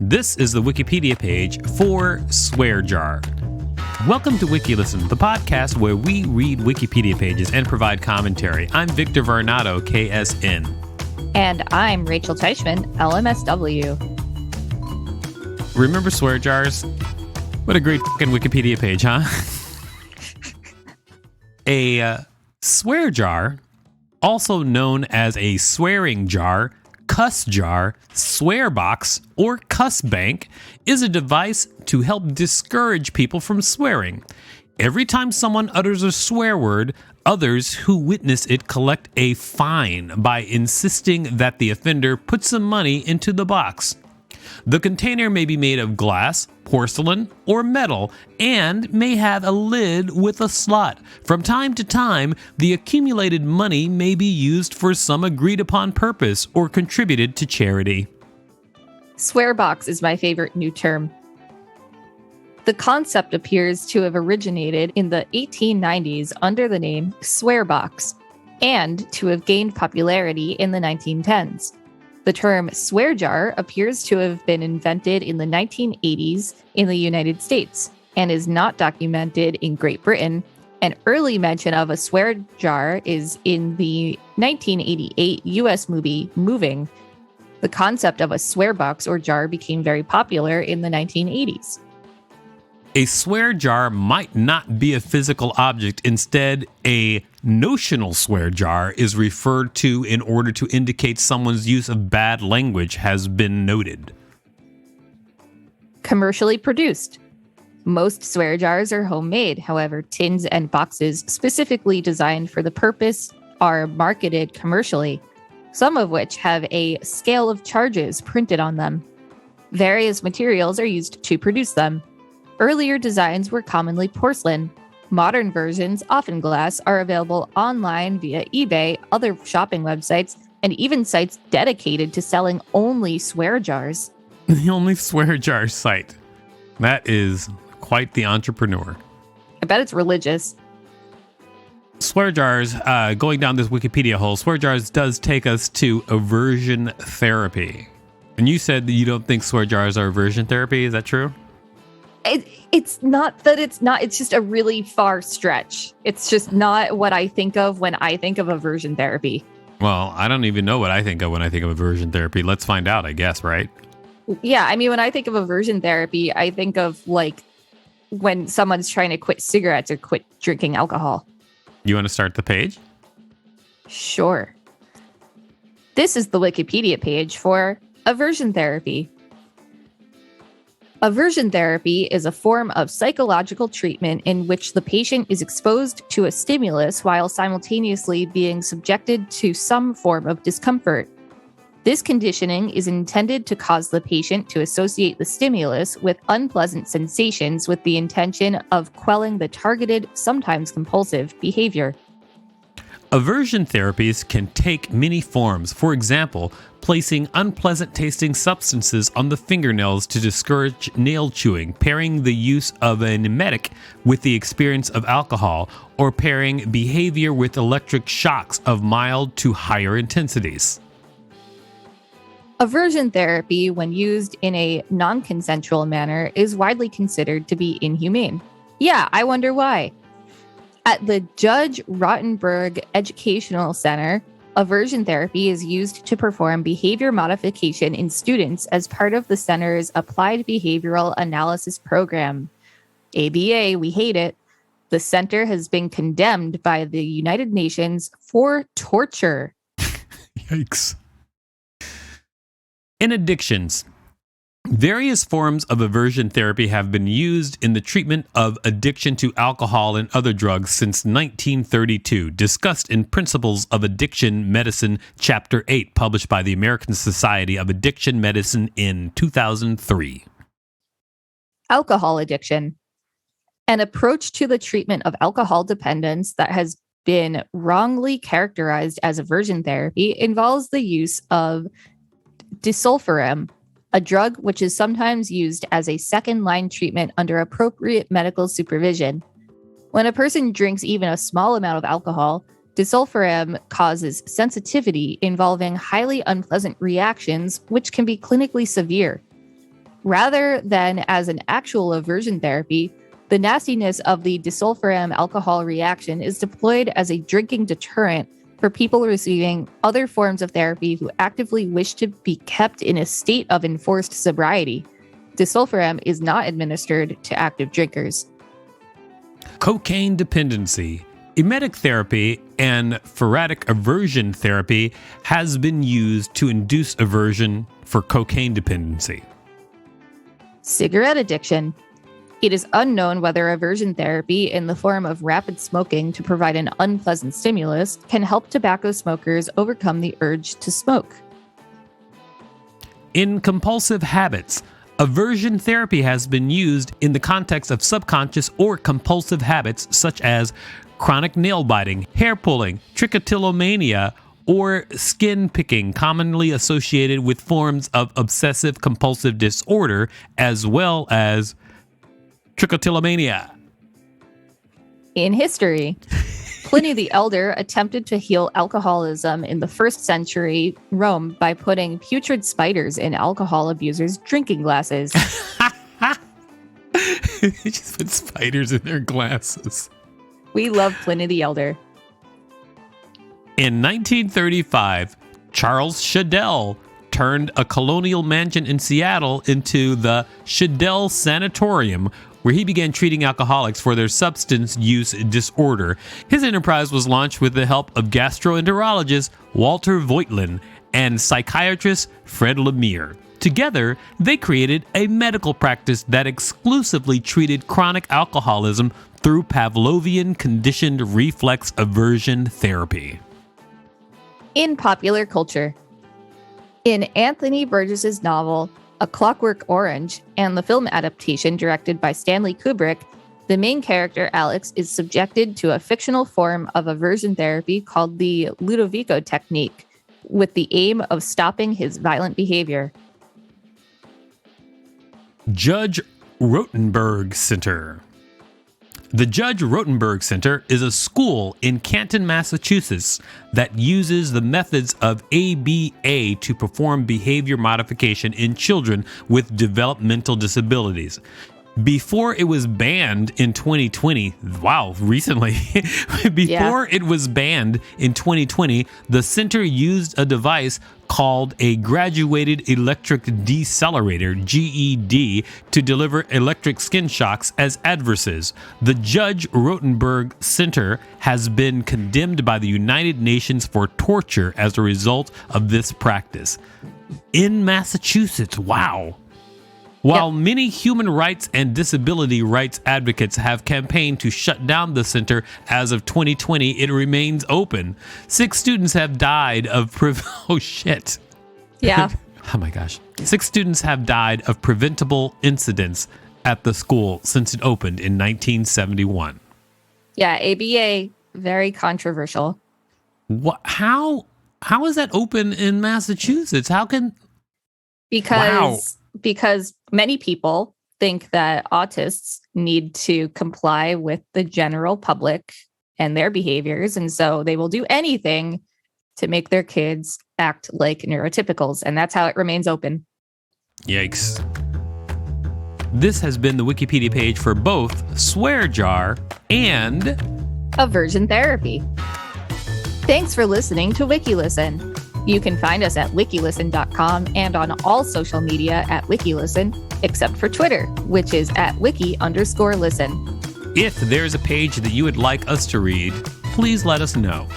This is the Wikipedia page for Swear Jar. Welcome to WikiListen, the podcast where we read Wikipedia pages and provide commentary. I'm Victor Varnado, KSN. And I'm Rachel Teichman, LMSW. Remember swear jars? What a great fucking Wikipedia page, huh? A swear jar, also known as a swearing jar, cuss jar, swear box, or cuss bank, is a device to help discourage people from swearing. Every time someone utters a swear word, others who witness it collect a fine by insisting that the offender put some money into the box. The container may be made of glass, porcelain, or metal, and may have a lid with a slot. From time to time, the accumulated money may be used for some agreed-upon purpose or contributed to charity. Swearbox is my favorite new term. The concept appears to have originated in the 1890s under the name swearbox, and to have gained popularity in the 1910s. The term swear jar appears to have been invented in the 1980s in the United States and is not documented in Great Britain. An early mention of a swear jar is in the 1988 US movie Moving. The concept of a swear box or jar became very popular in the 1980s. A swear jar might not be a physical object. Instead, a notional swear jar is referred to in order to indicate someone's use of bad language has been noted. Commercially produced. Most swear jars are homemade. However, tins and boxes specifically designed for the purpose are marketed commercially, some of which have a scale of charges printed on them. Various materials are used to produce them. Earlier designs were commonly porcelain. Modern versions, often glass, are available online via eBay, other shopping websites, and even sites dedicated to selling only swear jars. The only swear jar site. That is quite the entrepreneur. I bet it's religious. Swear jars, going down this Wikipedia hole, swear jars does take us to aversion therapy. And you said that you don't think swear jars are aversion therapy. Is that true? It's not that it's not. It's just a really far stretch. It's just not what I think of when I think of aversion therapy. Well, I don't even know what I think of when I think of aversion therapy. Let's find out, I guess, right? Yeah, I mean, when I think of aversion therapy, I think of like when someone's trying to quit cigarettes or quit drinking alcohol. You want to start the page? Sure. This is the Wikipedia page for aversion therapy. Aversion therapy is a form of psychological treatment in which the patient is exposed to a stimulus while simultaneously being subjected to some form of discomfort. This conditioning is intended to cause the patient to associate the stimulus with unpleasant sensations with the intention of quelling the targeted, sometimes compulsive, behavior. Aversion therapies can take many forms. For example, placing unpleasant tasting substances on the fingernails to discourage nail chewing, pairing the use of an emetic with the experience of alcohol, or pairing behavior with electric shocks of mild to higher intensities. Aversion therapy, when used in a non-consensual manner, is widely considered to be inhumane. Yeah, I wonder why. At the Judge Rottenberg Educational Center, aversion therapy is used to perform behavior modification in students as part of the center's Applied Behavioral Analysis Program. ABA, we hate it. The center has been condemned by the United Nations for torture. Yikes. In addictions, various forms of aversion therapy have been used in the treatment of addiction to alcohol and other drugs since 1932, discussed in Principles of Addiction Medicine, Chapter 8, published by the American Society of Addiction Medicine in 2003. Alcohol addiction. An approach to the treatment of alcohol dependence that has been wrongly characterized as aversion therapy involves the use of disulfiram, a drug which is sometimes used as a second-line treatment under appropriate medical supervision. When a person drinks even a small amount of alcohol, disulfiram causes sensitivity involving highly unpleasant reactions, which can be clinically severe. Rather than as an actual aversion therapy, the nastiness of the disulfiram alcohol reaction is deployed as a drinking deterrent for people receiving other forms of therapy who actively wish to be kept in a state of enforced sobriety. Disulfiram is not administered to active drinkers. Cocaine dependency. Emetic therapy and ferretic aversion therapy has been used to induce aversion for cocaine dependency. Cigarette addiction. It is unknown whether aversion therapy in the form of rapid smoking to provide an unpleasant stimulus can help tobacco smokers overcome the urge to smoke. In compulsive habits, aversion therapy has been used in the context of subconscious or compulsive habits such as chronic nail biting, hair pulling, trichotillomania, or skin picking, commonly associated with forms of obsessive compulsive disorder, as well as trichotillomania. In history, Pliny the Elder attempted to heal alcoholism in the 1st century Rome by putting putrid spiders in alcohol abusers' drinking glasses. They just put spiders in their glasses. We love Pliny the Elder. In 1935, Charles Shadell turned a colonial mansion in Seattle into the Shadell Sanatorium, where he began treating alcoholics for their substance use disorder. His enterprise was launched with the help of gastroenterologist Walter Voitlin and psychiatrist Fred Lemire. Together, they created a medical practice that exclusively treated chronic alcoholism through Pavlovian conditioned reflex aversion therapy. In popular culture, in Anthony Burgess's novel A Clockwork Orange and the film adaptation directed by Stanley Kubrick, the main character Alex is subjected to a fictional form of aversion therapy called the Ludovico technique, with the aim of stopping his violent behavior. Judge Rotenberg Center. The Judge Rotenberg Center is a school in Canton, Massachusetts that uses the methods of ABA to perform behavior modification in children with developmental disabilities. Before it was banned in 2020, recently, it was banned in 2020, the center used a device called a graduated electric decelerator, GED, to deliver electric skin shocks as adverses. The Judge Rotenberg Center has been condemned by the United Nations for torture as a result of this practice. In Massachusetts, wow. While many human rights and disability rights advocates have campaigned to shut down the center, as of 2020, it remains open. 6 students have died of oh shit. Yeah. Oh my gosh. 6 students have died of preventable incidents at the school since it opened in 1971. Yeah, ABA, very controversial. What? How is that open in Massachusetts? How can? Because many people think that autists need to comply with the general public and their behaviors. And so they will do anything to make their kids act like neurotypicals. And that's how it remains open. Yikes. This has been the Wikipedia page for both Swear Jar and Aversion Therapy. Thanks for listening to WikiListen. You can find us at wikilisten.com and on all social media at WikiListen, except for Twitter, which is at wiki_listen. If there's a page that you would like us to read, please let us know.